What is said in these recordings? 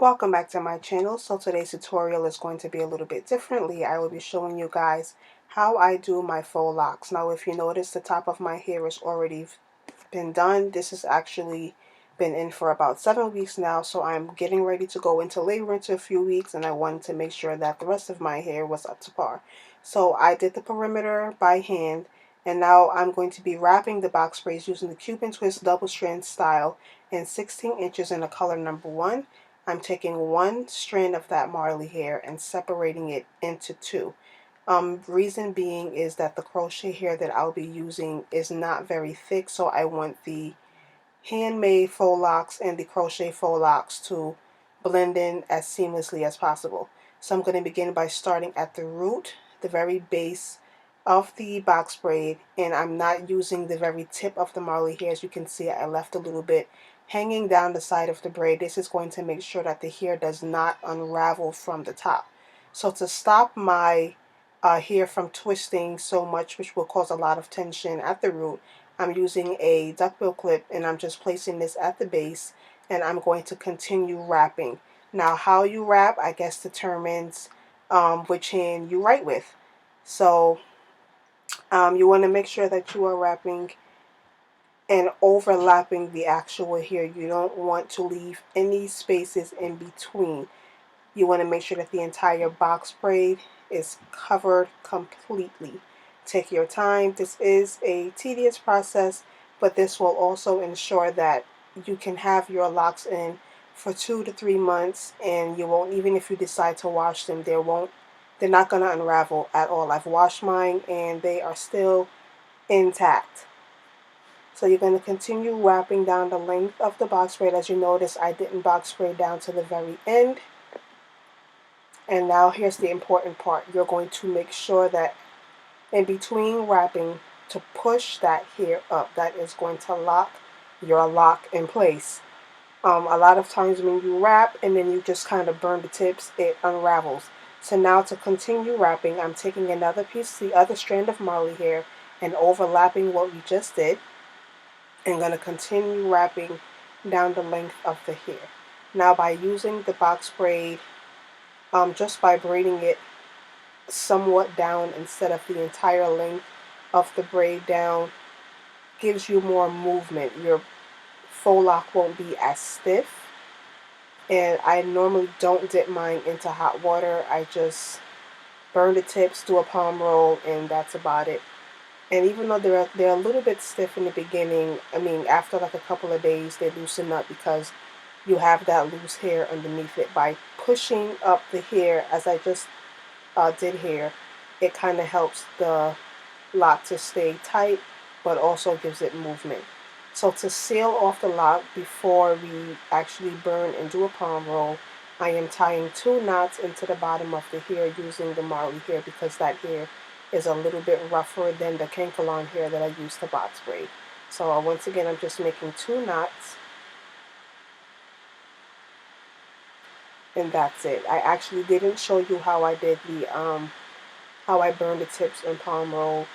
Welcome back to my channel. So today's tutorial is going to be a little bit differently. I will be showing you guys how I do my faux locks. Now if you notice, the top of my hair is already been done. This has actually been in for about 7 weeks now, so I'm getting ready to go into labor into a few weeks, and I wanted to make sure that the rest of my hair was up to par. So I did the perimeter by hand, and now I'm going to be wrapping the box braids using the Cuban Twist double strand style in 16 inches in the color number 1. I'm taking one strand of that marley hair and separating it into two. Reason being is that the crochet hair that I'll be using is not very thick, so I want the handmade faux locks and the crochet faux locks to blend in as seamlessly as possible. So I'm going to begin by starting at the root, the very base of the box braid, and I'm not using the very tip of the marley hair. As you can see, I left a little bit hanging down the side of the braid. This is going to make sure that the hair does not unravel from the top. So to stop my hair from twisting so much, which will cause a lot of tension at the root, I'm using a duckbill clip, and I'm just placing this at the base, and I'm going to continue wrapping. Now how you wrap, I guess, determines which hand you write with. So you want to make sure that you are wrapping and overlapping the actual hair. You don't want to leave any spaces in between. You want to make sure that the entire box braid is covered completely. Take your time. This is a tedious process, but this will also ensure that you can have your locks in for 2 to 3 months, and you won't, even if you decide to wash them, they're not going to unravel at all. I've washed mine and they are still intact. So you're going to continue wrapping down the length of the box braid. As you notice, I didn't box braid down to the very end. And now here's the important part. You're going to make sure that in between wrapping, to push that hair up. That is going to lock your lock in place. A lot of times when you wrap and then you just kind of burn the tips, it unravels. So now to continue wrapping, I'm taking another piece, the other strand of marley hair, and overlapping what we just did. I'm going to continue wrapping down the length of the hair. Now by using the box braid, just by braiding it somewhat down instead of the entire length of the braid down, gives you more movement. Your faux lock won't be as stiff. And I normally don't dip mine into hot water. I just burn the tips, do a palm roll, and that's about it. And even though they're a little bit stiff in the beginning, I mean, after like a couple of days, they loosen up because you have that loose hair underneath it. By pushing up the hair, as I just did here, it kind of helps the lock to stay tight, but also gives it movement. So to seal off the lock before we actually burn and do a palm roll, I am tying 2 knots into the bottom of the hair using the marley hair, because that hair is a little bit rougher than the Kankelon hair that I used to box braid. So once again, I'm just making 2 knots, and that's it. I actually didn't show you how I did the how I burned the tips and palm roll.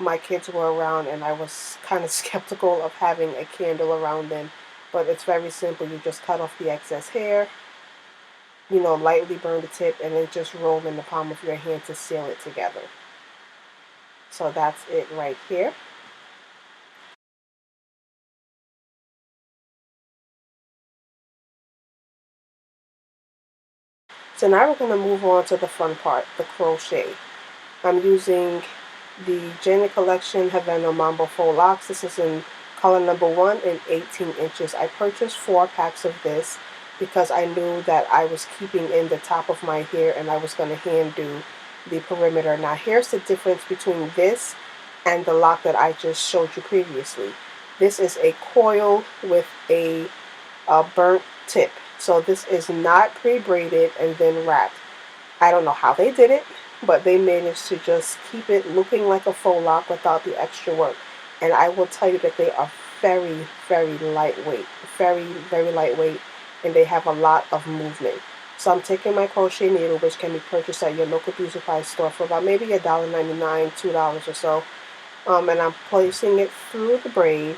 My kids were around and I was kind of skeptical of having a candle around them, but it's very simple. You just cut off the excess hair, you know, lightly burn the tip, and then just roll in the palm of your hand to seal it together. So that's it right here. So now we're going to move on to the fun part, the crochet. I'm using the Janet Collection Havana Mambo Faux Locs. This is in color number 1 in 18 inches. I purchased 4 packs of this because I knew that I was keeping in the top of my hair and I was going to hand do the perimeter. Now here's the difference between this and the lock that I just showed you previously. This is a coil with a burnt tip. So this is not pre-braided and then wrapped. I don't know how they did it, but they managed to just keep it looking like a faux lock without the extra work. And I will tell you that they are very, very lightweight. Very, very lightweight, and they have a lot of movement. So I'm taking my crochet needle, which can be purchased at your local beauty supply store for about maybe $1.99, $2 or so. And I'm placing it through the braid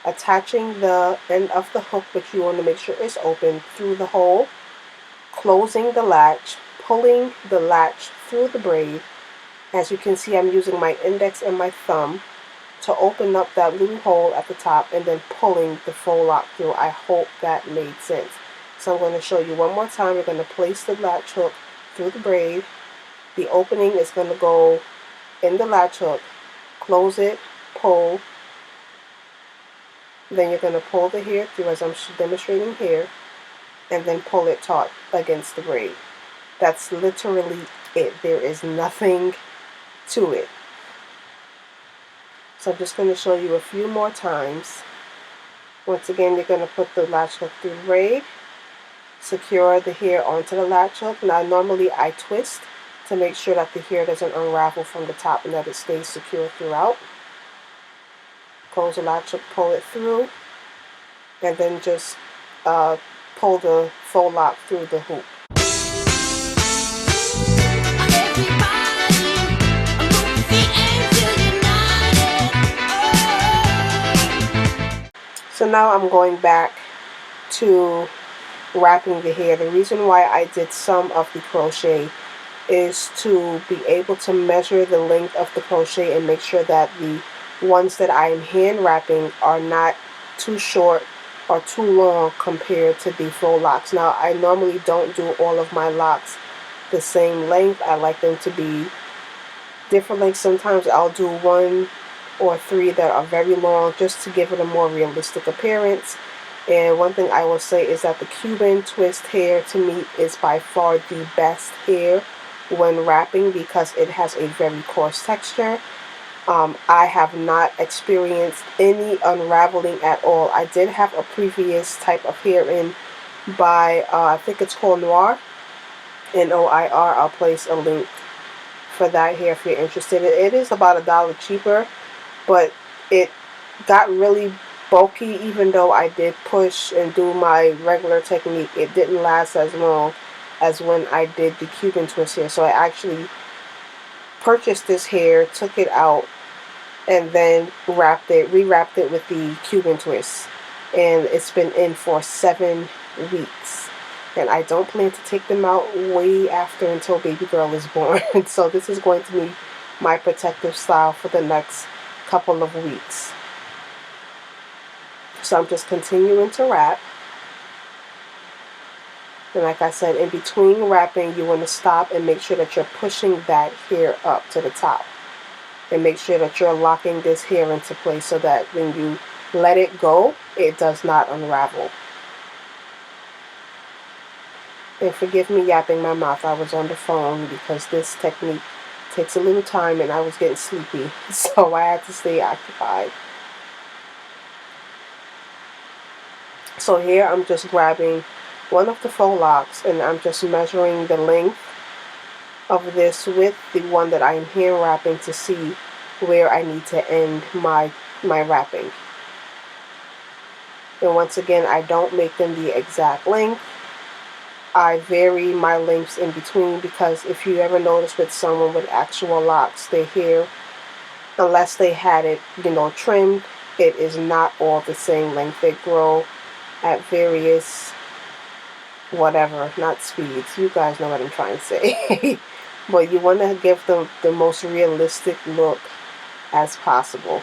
attaching the end of the hook, which you want to make sure is open, through the hole, closing the latch, pulling the latch through the braid. As you can see, I'm using my index and my thumb to open up that little hole at the top and then pulling the faux loc through. I hope that made sense. So I'm going to show you one more time. We're going to place the latch hook through the braid. The opening is going to go in the latch hook, close it, pull. Then you're going to pull the hair through as I'm demonstrating here, and then pull it taut against the braid. That's literally it. There is nothing to it. So I'm just going to show you a few more times. Once again, you're going to put the latch hook through the braid, secure the hair onto the latch hook. Now normally I twist to make sure that the hair doesn't unravel from the top and that it stays secure throughout. Close the latch hook, pull it through, and then just pull the faux loc through the hoop. So now I'm going back to wrapping the hair. The reason why I did some of the crochet is to be able to measure the length of the crochet and make sure that the ones that I'm hand wrapping are not too short or too long compared to the faux locs. Now I normally don't do all of my locks the same length. I like them to be different lengths. Sometimes I'll do 1 or 3 that are very long just to give it a more realistic appearance. And one thing I will say is that the Cuban Twist hair to me is by far the best hair when wrapping because it has a very coarse texture. I have not experienced any unraveling at all. I did have a previous type of hair in by, I think it's called Noir, N-O-I-R. I'll place a link for that hair if you're interested. It is about $1 cheaper, but it got really bulky. Even though I did push and do my regular technique, it didn't last as long as when I did the Cuban Twist hair. So I actually purchased this hair, took it out, and then rewrapped it with the Cuban Twist, and it's been in for 7 weeks, and I don't plan to take them out way after until baby girl is born. So this is going to be my protective style for the next couple of weeks. So I'm just continuing to wrap. And like I said, in between wrapping, you want to stop and make sure that you're pushing that hair up to the top. And make sure that you're locking this hair into place so that when you let it go, it does not unravel. And forgive me yapping my mouth. I was on the phone because this technique takes a little time and I was getting sleepy. So I had to stay occupied. So here I'm just grabbing one of the faux locs and I'm just measuring the length of this with the one that I'm hand wrapping to see where I need to end my wrapping. And once again, I don't make them the exact length. I vary my lengths in between because if you ever notice with someone with actual locks, their hair, unless they had it, trimmed, it is not all the same length. They grow at various whatever, not speeds. You guys know what I'm trying to say. But you want to give them the most realistic look as possible.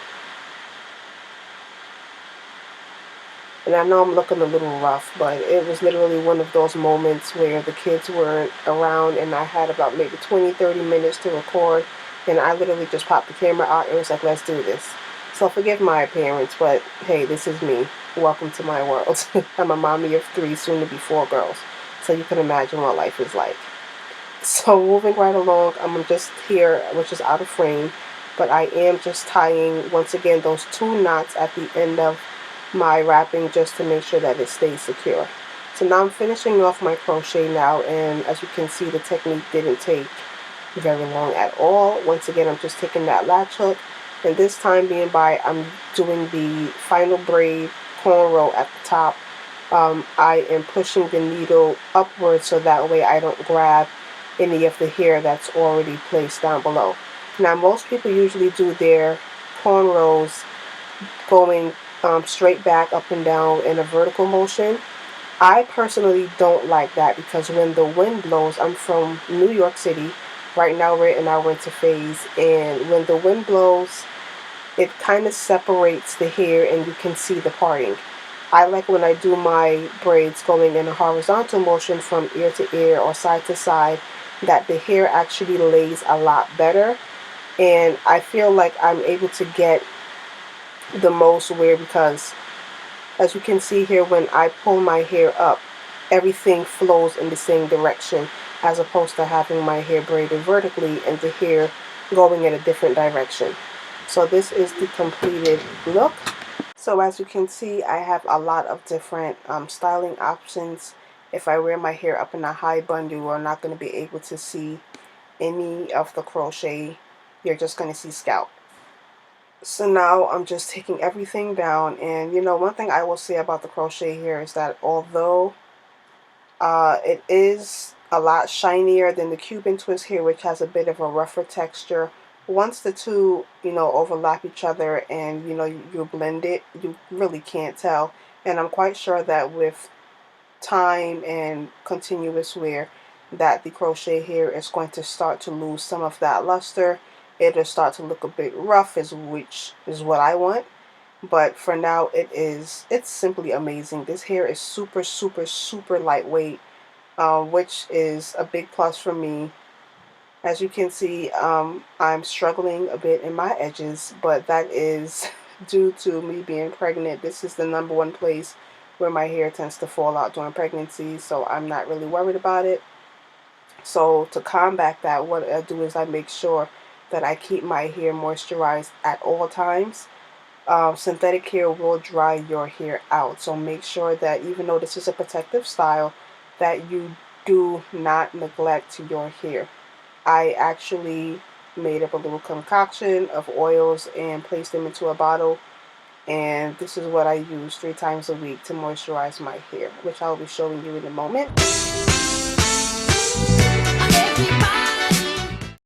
And I know I'm looking a little rough, but it was literally one of those moments where the kids weren't around and I had about maybe 20-30 minutes to record, and I literally just popped the camera out and was like, let's do this. So forgive my appearance, but hey, this is me. Welcome to my world. I'm a mommy of 3, soon to be 4 girls. So you can imagine what life is like. So moving right along, I'm just here, which is out of frame, but I am just tying, once again, those 2 knots at the end of my wrapping just to make sure that it stays secure. So now I'm finishing off my crochet now, and as you can see, the technique didn't take very long at all. Once again, I'm just taking that latch hook, and this time being by, I'm doing the final braid cornrow at the top. I am pushing the needle upwards so that way I don't grab any of the hair that's already placed down below. Now most people usually do their cornrows going straight back, up and down in a vertical motion. I personally don't like that because when the wind blows, I'm from New York City. Right now we're in our winter phase, and when the wind blows, it kind of separates the hair and you can see the parting. I like when I do my braids going in a horizontal motion from ear to ear or side to side, that the hair actually lays a lot better, and I feel like I'm able to get the most wear because, as you can see here, when I pull my hair up, everything flows in the same direction as opposed to having my hair braided vertically and the hair going in a different direction. So this is the completed look. So as you can see, I have a lot of different styling options. If I wear my hair up in a high bun, you are not going to be able to see any of the crochet. You're just going to see scalp. So now I'm just taking everything down, and one thing I will say about the crochet here is that although it is a lot shinier than the Cuban Twist here, which has a bit of a rougher texture, once the two overlap each other and you blend it, you really can't tell. And I'm quite sure that with time and continuous wear, that the crochet here is going to start to lose some of that luster. It'll start to look a bit rough, which is what I want. But for now, it's simply amazing. This hair is super, super, super lightweight, which is a big plus for me. As you can see, I'm struggling a bit in my edges, but that is due to me being pregnant. This is the #1 place where my hair tends to fall out during pregnancy, so I'm not really worried about it. So to combat that, what I do is I make sure that I keep my hair moisturized at all times. Synthetic hair will dry your hair out, so make sure that even though this is a protective style, that you do not neglect your hair. I actually made up a little concoction of oils and placed them into a bottle, and this is what I use 3 times a week to moisturize my hair, which I'll be showing you in a moment.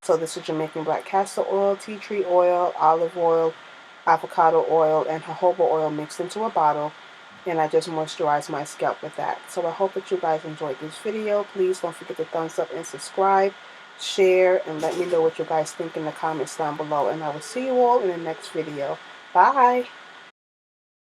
So this is Jamaican black castor oil, tea tree oil, olive oil, avocado oil, and jojoba oil mixed into a bottle, and I just moisturize my scalp with that. So I hope that you guys enjoyed this video. Please don't forget to thumbs up and subscribe, share, and let me know what you guys think in the comments down below, and I will see you all in the next video. Bye!